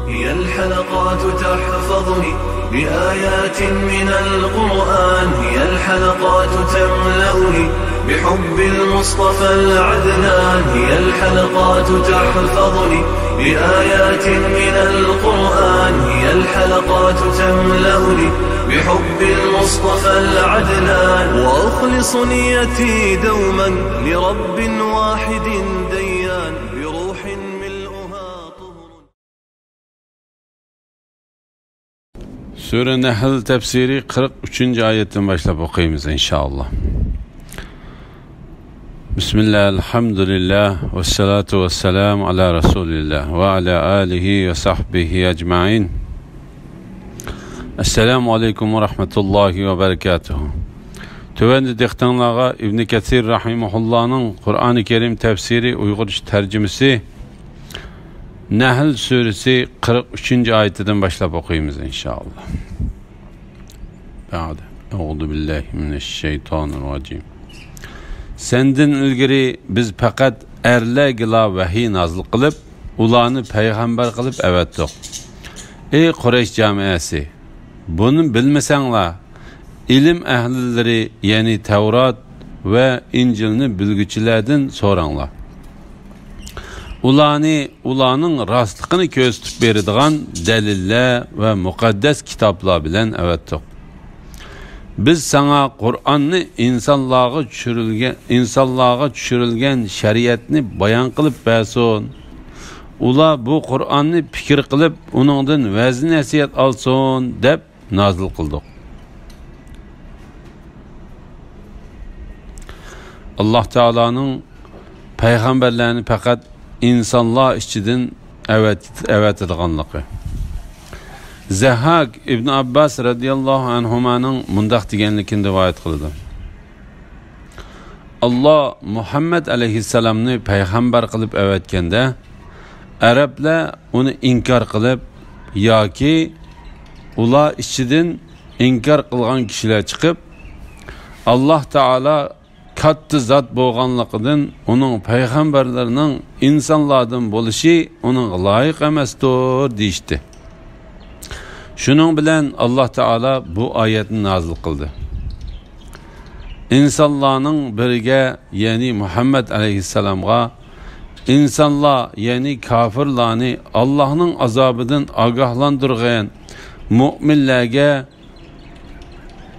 هي الحلقات تحفظني بآيات من القرآن، هي الحلقات تملأني بحب المصطفى العدنان، هي الحلقات تحفظني بآيات من القرآن، هي الحلقات تملأني بحب المصطفى العدنان، وأخلص نيتي دوما لرب واحد ديان بروح ملؤها طهر. Sure Nahl tefsiri 43. ayetten başlayıp okuyayım inşallah. Bismillah, elhamdülillah, ve salatu ve selamu ala Resulillah ve ala alihi ve sahbihi ecmain. Esselamu aleyküm ve rahmetullahi ve berekatuhu. Tövendi dehtanlağa İbn Kesir rahimahullah'ın Kur'an-ı Kerim tefsiri Uygurca tercümesi Nahl suresi 43. ayetinden başlayıp okuyayım inşallah. Ba'de. Euzu billahi mineşşeytanirracim. Senden ilgiri biz fakat erlergila vahiy nazil qilib, ularni payg'ambar qilib avatdiq. Ey Quraysh jamiyasi, bunu bilmasanglar, ilim ahlilari, ya'ni Tavrat ve İncilni bilguchilardan so'ranglar. Ularning rostligini ko'rsatib beradigan dalillar ve muqaddas kitoblar bilan avatdiq. Biz sana Kur'an'ni insanlarga tushirilgan shariatni bayon qilib bersin. Ular bu Kur'an'ni fikr qilib, uningdan va'z nasihat olsin deb nozil qildik. Alloh taolaning payg'ambarlarni faqat insonlar ichidan avatadiganligi. Zahak İbn Abbas radıyallahu anhumanın mundaq deganligini rivoyat qildi. Allah Muhammed aleyhisselamni payg'ambar qilib avatganda Arablar uni inkor qilib yoki ular ichidan inkor qilgan kishilar chiqib, Alloh taolo katta zot bo'lganligidan uning payg'ambarlarining insonlardan bo'lishi uning loyiq emasdir deyishdi. Şunun bilen Allah Teala bu ayetini nazil kıldı. İnsanların birge yani Muhammed Aleyhisselam'a insanlar yani kafirlarını Allah'ın azabından agahlandırgan müminlerge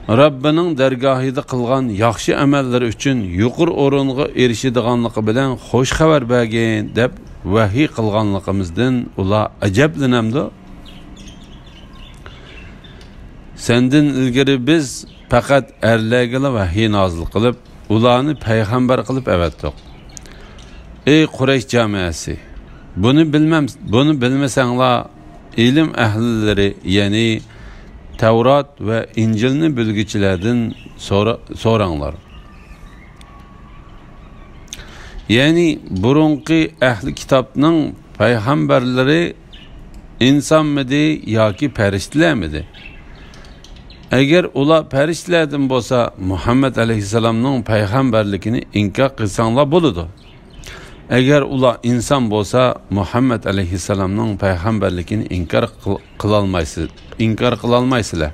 Rabbinin dergahida kılgan yaxşı amelleri için yuqur orunğa erişidiganlığı bilen hoş haber bergen deb vahiy kılganlığımızdan ula acablanamdı. Senden ilgari biz faqat erlarga vahiy nazil qilib, ularni payg'ambar qilib avatdiq. Ey Quraysh jamiyasi, bunu bilmasanglar, ilim ahlilari, ya'ni Tavrat ve İncilni bilgichilardan so'ranglar. Ya'ni burunqi ahli kitobning payg'ambarlari insonmidi yoki farishtalarmidi? Eğer ular perişlerden bolsa Muhammed Aleyhisselam'ın peygamberlikini inkar qilsanglar bo'ladi. Eğer ular insan bolsa Muhammed Aleyhisselam'ın peygamberlikini inkar qilolmaysizlar.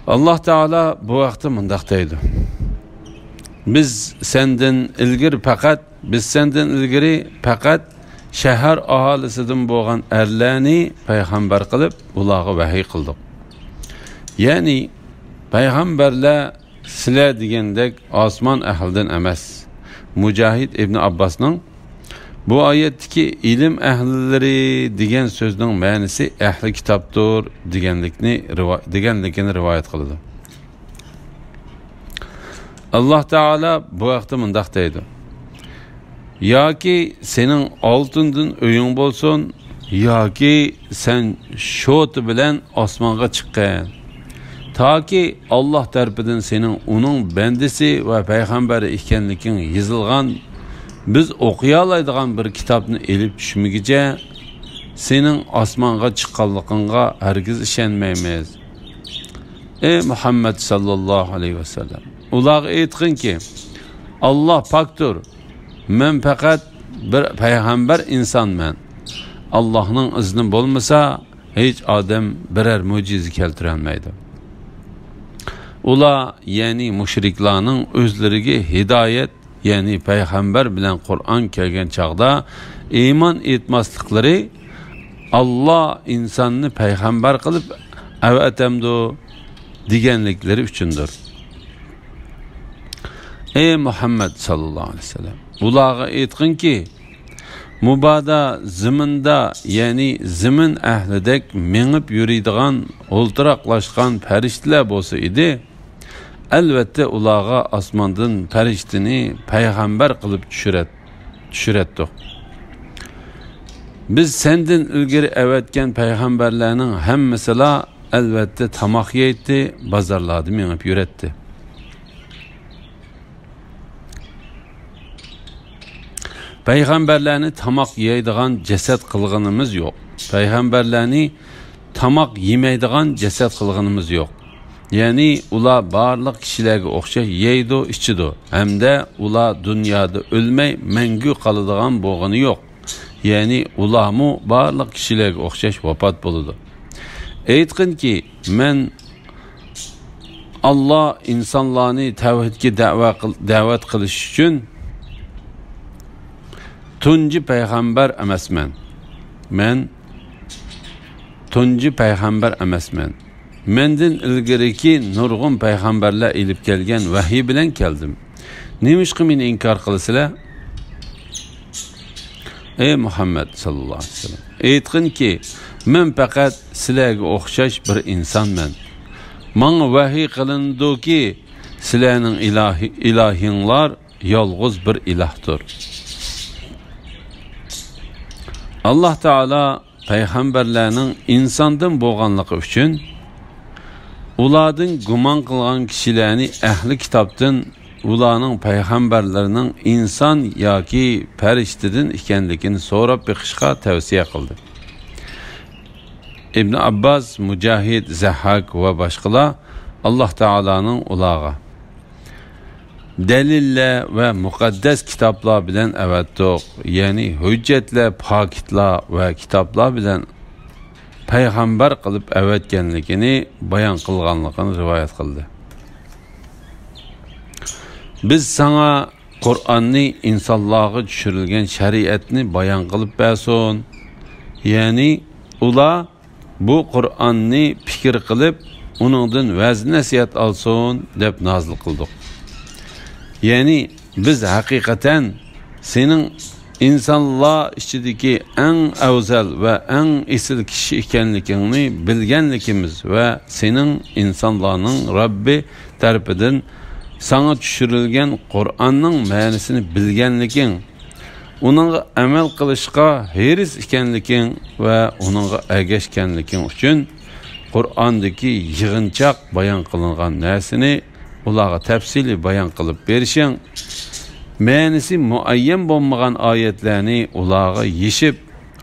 Allah Teala bu vaqtda mundaq deydi. Biz senden ilgari faqat shahar aholisidan bo'lgan erlarni payg'ambar qilib, ularga vahiy qildik. Yani peygamberler sizler degandek osmon ahlidan emas. Mujahid İbn Abbas'ның bu ayetteki ilim ahlileri degan so'zning ma'nosi ahli kitobdir deganligini rivoyat qildi. Allah Teala bu vaqtda mundaq deydi. Yoki sening oltindan uying bo'lsin, yoki sen shoti bilan osmonga chiqqan. Ta ki Allah tarafından senin onun bendisi ve peygamberi ekanliging yozilgan biz o'qiyolaydigan bir kitobni elib tushmagicha sening osmonga chiqqanligingga hargiz ishonmaymiz. Ey Muhammed sallallahu aleyhi ve sellem, ularga aytqinki, Allah paktur, men faqat bir payg'ambar insonman. Allah'ın izni bo'lmasa, hech odam birer mo'jiza keltira olmaydi. Ular, ya'ni mushriklarning o'zlariga hidoyat, ya'ni payg'ambar bilan Qur'on kelgan chaqda iymon etmasliklari Allah insonni payg'ambar qilib avatamdi deganliklari uchundir. Ey Muhammad sallallohu alayhi vasallam, ularga aytqinki, mubada ziminda, ya'ni zimin ahlidek mengib yuradigan, o'ltiraqlashgan farishtalar bo'lsa edi, albatta ularga osmondan farishtani payg'ambar qilib tushiratdik. Biz senden ilgari avatgan payg'ambarlarning hammasila albatta tamoq yeydi, bozorlarda mengib yuratdi. Payg'ambarlarni tamoq yeydigan jasad qilganimiz yo'q. Payg'ambarlarni tamoq yemaydigan jasad qilganimiz yo'q. Ya'ni ular barliq kishilarga o'xshash yeydi, ichidi. Hamda ular dunyoda o'lmay mangu qoladigan bo'lgani yo'q. Ya'ni ularmu barliq kishilarga o'xshash vafot bo'ladi. Aytqinki, men Allah insonlarni tavhidga da'vat qilish uchun tunji payg'ambar emasman. Men tunji payg'ambar emasman. Mendan ilgariki nurg'un payg'ambarlar elib kelgan vahiy bilan keldim. Nemishqa meni inkor qilasizlar? Ey Muhammad sallallohu alayhi vasallam, aytqinki, men faqat sizlarga o'xshash bir insonman. Menga vahiy qilindiki, sizlarning ilahinglar yolg'iz bir ilahdir. Allah Taala payg'ambarlarning insondan bo'lganligi uchun ulardan gumon qilgan kishilarni ahli kitobdan ularning payg'ambarlarining inson yoki farishtadan ekanligini so'rab beqishga tavsiya qildi. İbn Abbas, Mujahid, Zahhak va boshqalar Allah Taolaning ularga deliller ve muqaddas kitaplar bilen avatdiq, ya'ni hujjatlar, pakitlar ve kitaplar bilen payg'ambar qilib avatganligini bayon qilganligini rivoyat qildi. Biz sana Qur'onni insonlarga tushirilgan shariatni bayon qilib bersin. Ya'ni ular bu Qur'onni fikr qilib, uningdan va'z nasihat olsin deb nozil qildik. Ya'ni biz haqiqatan senin insonlar ichidagi eng afzal va eng esil kishi ekanligingni bilganligimiz va senin insonlarning Robbi tarafidan sana tushirilgan Qur'onning ma'nosini bilganliging, uningga amal qilishga hiris ekanliging va uningga ergashganliging uchun Qur'ondagi yig'inchoq bayon qilingan narsani ularga tafsili bayon qilib berishing, ma'nosi muayyan bo'lmagan oyatlarni ularga yeshib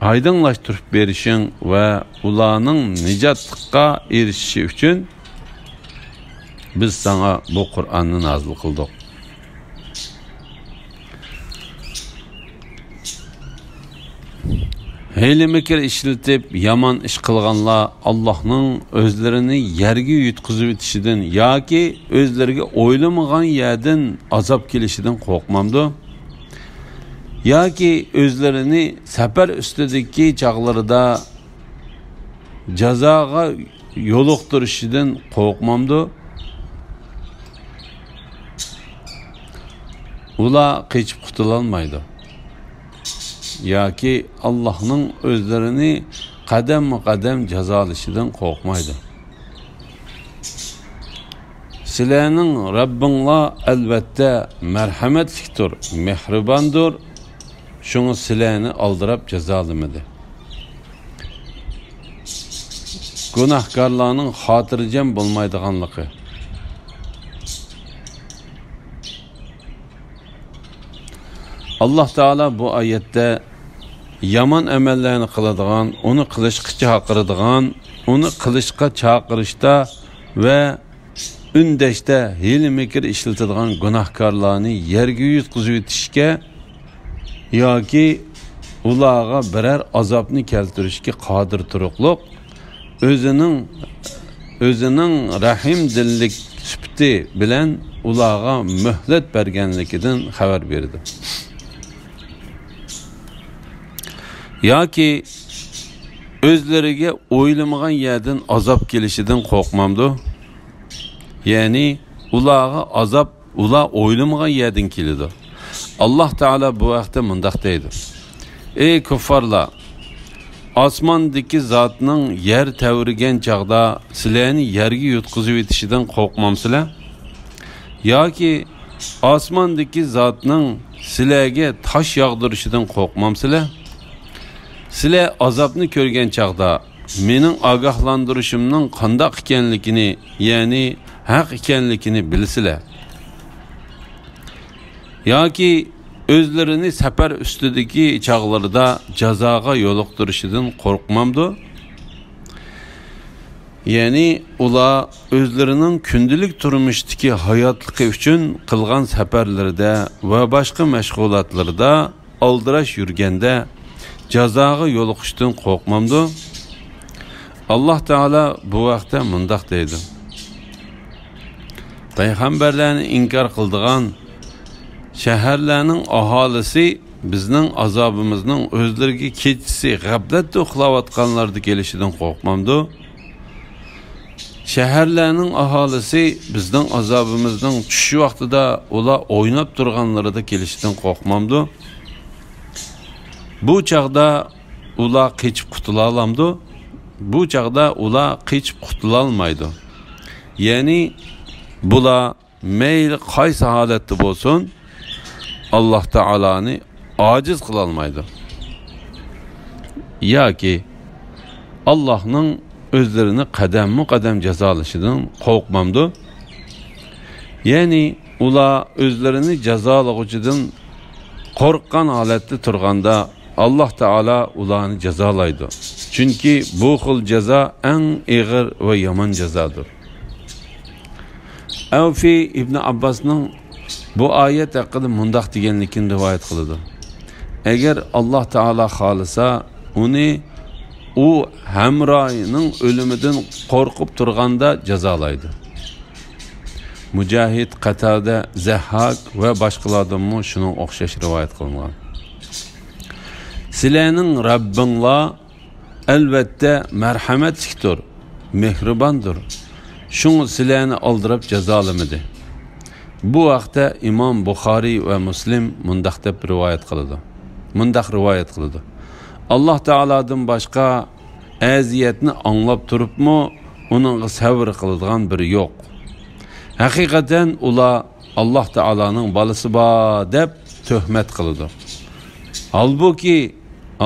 aydınlaştırıp berishing va ularning nijotlikqa erishishi uchun biz sana bu Qur'onni nozil qildik. Heyli mikir işletip yaman iş qilganlar Allah'ның özlerini yerge yutkizib etişidan yoki özleriga o'ylamagan yerdan azap kelişidan qo'rqmamdi. Yoki özlerini safar ustidagi chaqlarida jazoga yo'liqtirishidan qo'rqmamdi. Ular qechib qutulolmaydi. Yoki Allah'ның özlerini qadam jazolashidan qo'rqmaydi. Sizlarning Rabbinglar albatta marhamatlikdir, mehribondir. Şunu sizlarni aldırıp jazolamadi. Günahkarlarning xotirjam bo'lmaydiganligi. Allah Teala bu ayette yaman emellerini qiladigan, onu qilishga chaqiradigan, onu qilishga chaqirishda ve ündeshda hiyla mikr ishlatadigan gunohkorlarni yerga yutqizib etishga yoki ularga birer azapni keltirishga qodir turuqliq o'zining rahim dillik sifati bilan ularga muhlat berganligidan xabar berdi. Yoki o'zlariga o'ylamagan yerdan azap kelishidan qo'rqmamdi. Ya'ni ularga azap ular o'ylamagan yerdan keladi. Alloh taolo bu vaqtda mundaq deydi: Ey kuffarlar, osmondagi zotning yer tavrigan chaqda sizlarni yerga yutqizib etishidan qo'rqmamsizlar? Yoki osmondagi zotning sizlarga tosh yog'dirishidan qo'rqmamsizlar? Sizlar azobni ko'rgan chaqda mening ogohlantirishimning qandoq ekanligini, ya'ni haq ekanligini bilsizlar. Yoki o'zlarini safar ustidagi chaqlarida jazoga yo'liqtirishidan qo'rqmamdi? Ya'ni ular o'zlarining kundalik turmushdagi hayotligi uchun qilgan safarlarda va boshqa mashg'ulotlarda aldirash yurganda jazoga yo'liqishdan qo'rqmamdi? Alloh taolo bu vaqtda mundaq deydi: Payg'ambarlarni inkor qildigan shaharlarning aholisi bizning azobimizning o'zlariga kechisi g'aflatda uxlayotganlarda kelishidan qo'rqmamdi? Shaharlarning aholisi bizning azobimizning tush vaqtida ular o'ynab turganlarida kelishidan qo'rqmamdi? Bu chaqda ular qechib qutula olamdi? Bu chaqda ular qechib qutula olmaydi. Ya'ni bular mayli qaysi holatda bo'lsin, Alloh taoloni ojiz qila olmaydi. Yoki Allohning o'zlarini qadam-qadam jazolashidan qo'rqmamdi? Ya'ni ular o'zlarini jazolag'uchidan qo'rqqan holatda turganda Alloh taolo ularni jazolaydi. Chunki bu xil jazo eng og'ir va yomon jazodir. Avfi ibn Abbosning bu oyat haqida mundaq deganligini rivoyat qiladi: Agar Alloh taolo xolisa, u hamroyining o'limidan qo'rqib turganda jazolaydi. Mujohid, Qatada, Zahhak va boshqalardan shuning o'xshash rivoyat qilingan. Sizlarning Rabbinglar albatta marhamatlikdir, mehribondir. Shuni sizlarni oldirib jazolamadi. Bu vaqtda Imom Buxoriy va Muslim mundaq deb rivoyat qiladi. Alloh taolodan boshqa aziyatni anglab turibmi, uningga sabr qiladigan biri yo'q. Haqiqatan ular Alloh taoloning bolasi bor deb tuhmat qiladi. Halbuki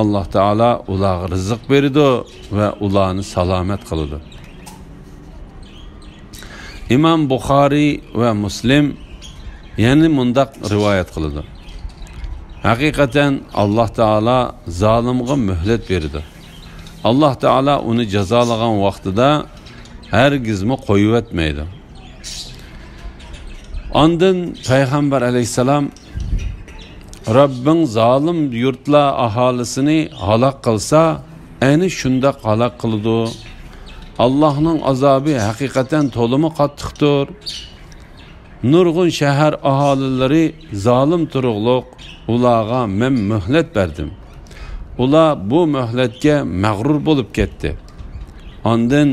Alloh taolo ularga rizq berdi va ularni salomat qiladi. Imom Buxoriy va Muslim yana mundaq rivoyat qiladi: Haqiqatan Alloh taolo zolimga muhlat berdi. Alloh taolo uni jazolagan vaqtida hargizmi qo'yib etmaydi. Ondan Payg'ambar alayhisalom: Rabbing zolim yurtlar aholisini halok qilsa, ayni shunda halok qiladi. Allohning azobi haqiqatan to'limi qattiqdir. Nurg'un shahar aholilari zolim turuqliq, ularga men muhlat berdim. Ular bu muhlatga mag'rur bo'lib ketdi. Ondan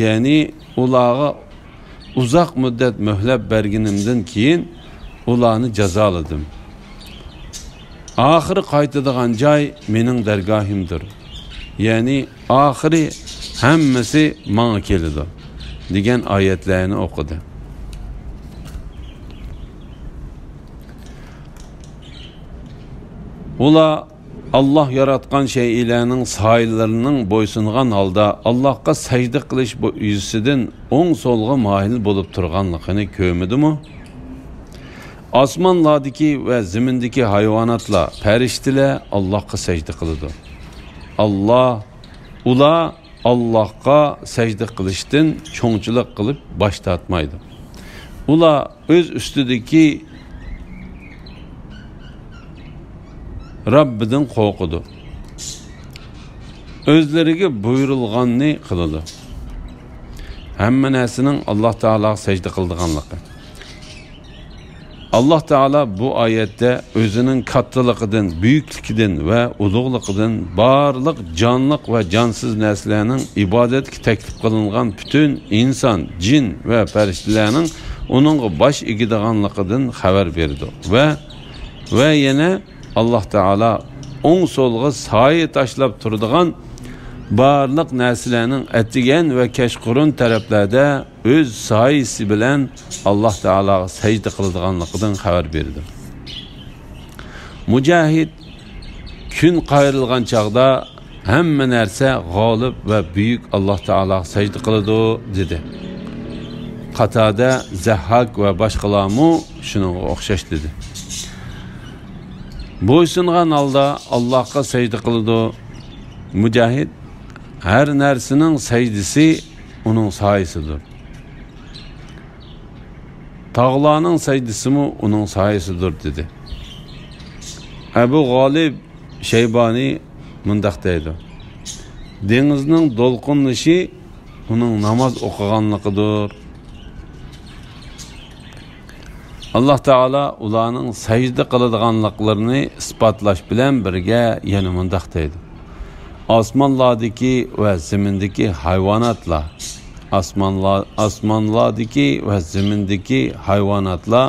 ya'ni ularga uzoq muddat muhlat berganimdan keyin ularni jazoladim. Oxiri qaytadigan joy mening dargohimdir. Ya'ni oxiri hammasi menga keladi degan oyatlarni o'qidi. Ular Allah yaratgan şeylerinin sahillerinin boysungan halda Allah'a secde qilish yüzüsüden o'ng solga mahil bolup turganligini ko'rmidi mi? Osmonlardagi va zimindagi hayvonotlar, farishtalar Allohga secde qiladi. Ular Allohga secde qilishdan cho'ngchilik qilib bosh tortmaydi. Ular o'z ustidagi Rabbidan qo'rqidi. O'zlariga buyurilganni qiladi. Hamma narsaning Alloh taologa sajda qildiganligi. Alloh taolo bu oyatda o'zining kattaligidan, buyukligidan va ulug'ligidan barliq jonliq va jonsiz narsalarning ibodatga taklif qilingan butun inson, jin va farishtalarning uningga bosh egadiganligidan xabar berdi. Va yana Alloh taolo o'ng so'lga soya tashlab turadigan barliq narsalarning atigan va kashqurun taraflarda o'z soyasi bilan Alloh taologa sajda qiladiganligidan xabar berdi. Mujahid kun qayrilgan chaqda hamma narsa g'olib va buyuk Alloh taologa sajda qiladi dedi. Qatada, Zahhak va boshqalarmu shunga o'xshash dedi. Bo'ysungan holda Allohga sajda qiladi. Mujahid her narsening sajdisi uning soyasidir. Tağlarning sajdisi mi uning soyasidir dedi. Abu G'olib Shayboni mundaq deydi. Dengizning to'lqinlishi uning namoz o'qiganligidir. Alloh taolo ularning sajda qiladiganliklarini isbotlash bilan birga yana mundaq deydi. Osmonlardagi va zimindagi hayvonotlar, osmonlardagi va zimindagi hayvonotlar,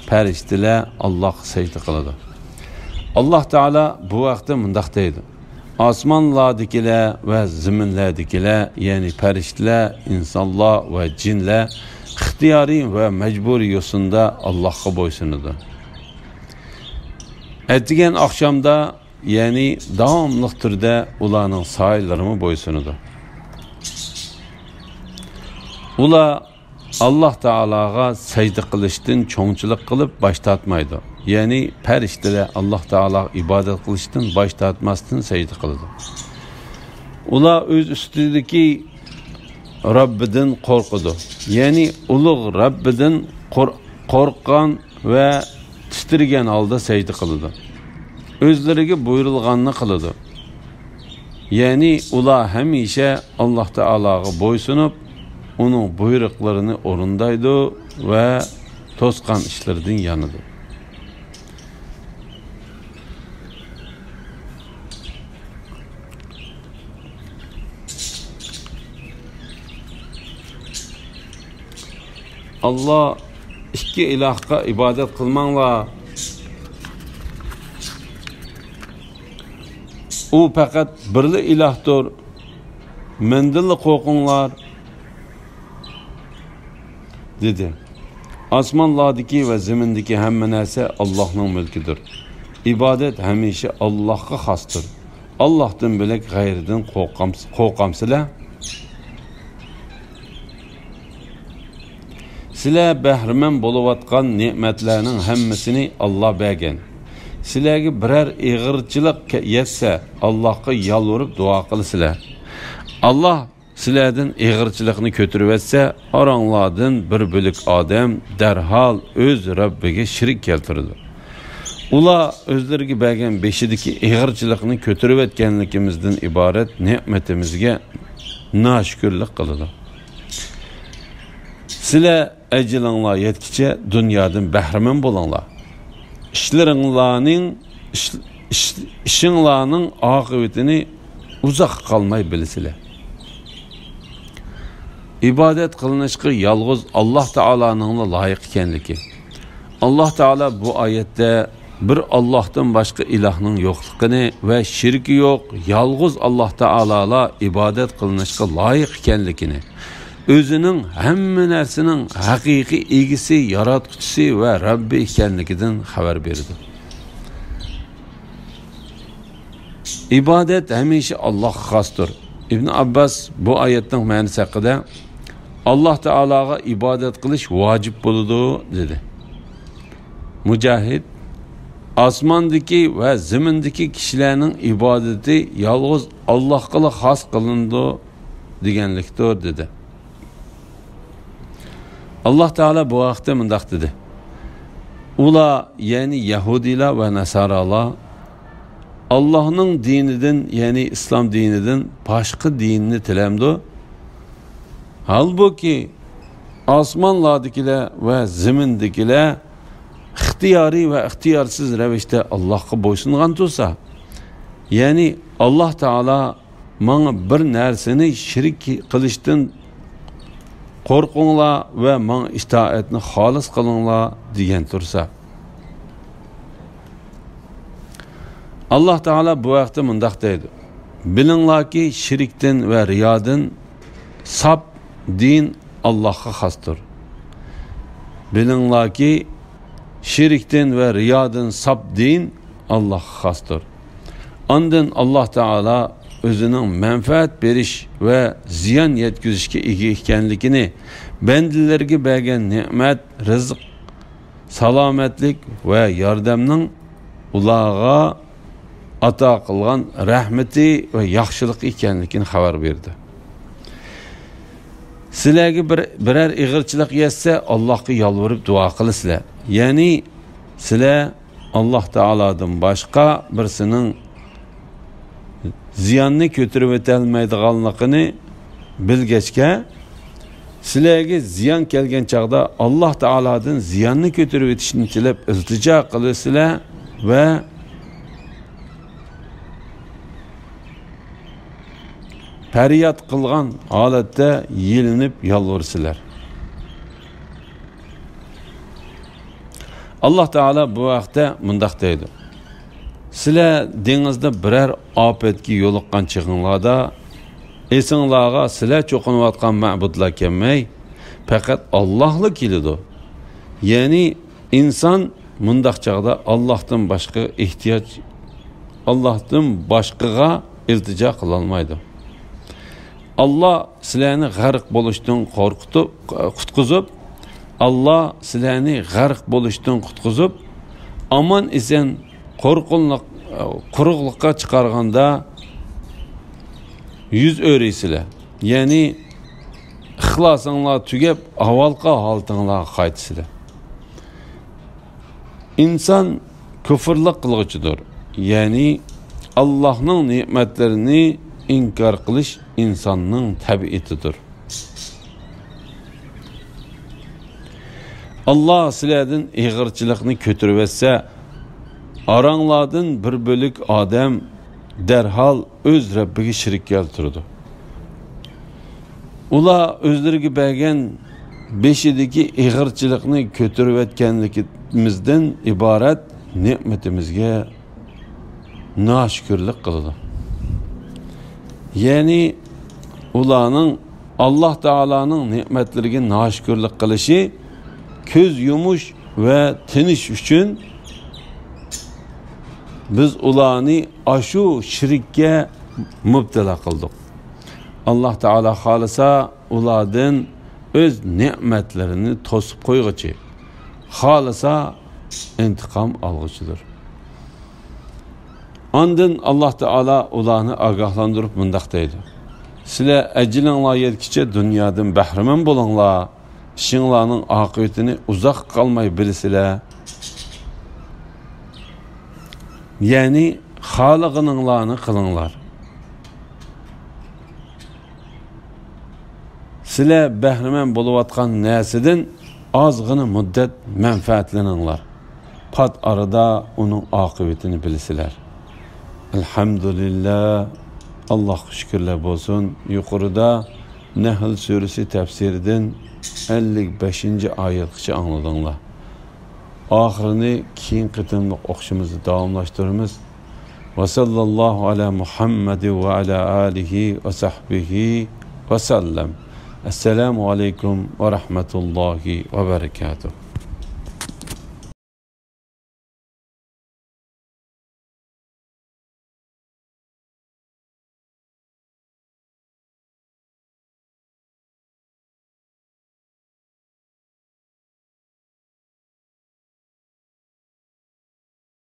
farishtalar Allohga sajda qiladi. Alloh taolo bu vaqtda mundaq deydi. Osmonlardagilar va ziminlardagilar, ya'ni farishtalar, insonlar va jinlar ixtiyoriy va majburiy yo'sinda Allohga bo'ysunadi. Ertagan oqshomda yani davomli turda ularning soyalariga bo'ysunadi. Ular Alloh taologa sajda qilishdan cho'ngchilik qilib bosh tortmaydi. Ya'ni farishtalar Alloh taologa ibodat qilishdan bosh tortmasdan sajda qiladi. Ular o'z ustidagi Rabbidan qo'rqadi. Ya'ni ulug' Rabbidan qo'rqqan va titirgan holda sajda qiladi. O'zlariga buyurilganini qiladi. Ya'ni ular hamisha Alloh taologa bo'ysunib, uning buyruqlarini o'rindaydi va to'sqan ishlardan yanidi. Allah ikki ilohga ibodat qilmanglar. U faqat birli ilohdir. Mendilli qo'rqinglar dedi. Osmonlardagi va zimindagi hamma narsa Allohning mulkidir. İbadet hamisha Allohga xosdir. Allohdan bilak g'ayridan qo'rqamsizlar? Sizlar bahriman bo'layotgan ne'matlarning hammasini Alloh bergan. Sizlarga biror ig'irchilik yetsa, Allohga yolvorib duo qilasizlar. Alloh sizlardan ig'irchilikni ko'tarib etsa, oranglardan bir bo'lik odam darhol o'z Rabbiga shirik keltiradi. Ular o'zlariga bergan beshidagi ig'irchilikni ko'tarib etganligimizdan iborat ne'matimizga noshukrlik qiladi. Sizlar ajilinglar yetkicha dunyodan bahramand bo'linglar. İşinglarning oqibatini uzoq qolmay bilasizlar. İbadet qilinishiga yolg'iz Alloh taolaning loyiq ekanligi. Alloh taolo bu oyatda bir Allohdan boshqa ilohning yo'qligini va shirki yo'q, yolg'iz Alloh taologa ibodat qilinishiga loyiq ekanligini, o'zining hamma narsaning haqiqiy egisi, yaratuvchisi va Rabbi ekanligidan xabar berdi. İbadet hamisha Allohga xosdir. İbn Abbas bu oyatning ma'nosi haqida Alloh taologa ibodat qilish vojib bo'ladi dedi. Mujahid osmondagi va zimindagi kishilarning ibodati yolg'iz Allohga xos qilindi deganlikdir dedi. Alloh taolo bu vaqtda mundaq dedi. Ular, ya'ni Yahudilar va Nasoralar Allah'ның dinidən, yəni İslam dinidən başqa dinini tiləmdi. Halbuki osmonlardagilar va zimindagilar ixtiyoriy va ixtiyorsiz ravishda Allohga bo'ysungan tursa, ya'ni Alloh taolo menga bir narsani shirk qilishdan qo'rqinglar va menga itoatni xolis qilinglar degan tursa, Alloh taolo bu vaqtda mundaq deydi: bilinglarki shirkdan va riyodan sap din Allah'a xasdır. Bilinglarki şirkten ve riyadan sap din Allah'a xasdır. Ondan Allah Teala özünün menfaat beriş ve ziyan yetkizishga ega ekanligini, bendilerge bergan nimet, rizq, salomatlik ve yordamning ularga ato qilgan rahmati ve yaxshilik ekanligini xabar berdi. Sizlarga birər ig'irchilik yetsa Allohga yolvorib duo qilasizlar. Ya'ni sizlar Alloh taolodan boshqa birsining ziyonni ko'tarib o'tolmaydiganligini bilgachga, sizlarga ziyon kelgan chaqda Alloh taolodan ziyonni ko'tarib o'tishni tilab iltijo qilasizlar va feryat qilgan holatda yelinib yolvursizlar. Alloh taolo bu vaqtda mundaq deydi: sizlar dengizda biror ofatga yo'liqqan chig'inglarda esinglarga sizlar cho'qinayotgan ma'budlar kelmay, faqat Allohla keladi. Ya'ni inson mundaq chaqda Allohdan boshqa ehtiyoj, Allohdan boshqaga iltijo qila olmaydi. Allah sizlarni g'arq bo'lishdan qutqizib, Allah sizlarni g'arq bo'lishdan qutqizib, aman esen quruqlikqa chiqarganda yuz o'raysizlar. Ya'ni ixlosinglar tugab, avvalgi holatinglarga qaytsizlar. İnsan kufrlik qilg'uchidir. Ya'ni Allohning ne'matlarini inkar qilish insonning tabiatidir. Allah sizlardan ig'irchilikni ko'tarib etsa, aranglardan bir bölük odam derhal öz Rabbiga shirk keltirdi. Ular o'zlariga bergan beshidagi ig'irchilikni ko'tarib etganligimizdan iborat ne'matimizga noshukrlik qildi. Yani ularning Allah Teala'nın nimetleriga noshukrlik qilishi, ko'z yumush ve tinish uchun biz ularni ashu shirkka mubtala qildik. Allah Teala xolisa ulardan öz nimetlerini to'sib qo'yg'ichi, xolisa intiqom olg'ichidir. Ondan Allah Teala ularni agahlandırıp mundaq deydi: sizlar ajilinglar yetkicha dunyodan bahramand bo'linglar, ishinglarning oqibatini uzoq qolmay bilasizlar. Ya'ni xoliqininglarni qilinglar. Sizlar bahramand bo'layotgan narsadan ozgina muddat manfaatlaninglar. Pat arada onun oqibatini bilasizlar. Elhamdülillah, Allah şükürler olsun. Yukarıda Nehl suresi tefsirinden 55. ayetçi anladınlar. Ahirini keyin qitimliq o'qishimizni davomlashtiramiz. Va sallallohu ala Muhammad va ala alihi va sahbihi va sallam. Assalomu alaykum va rahmatullohi va barakatuh.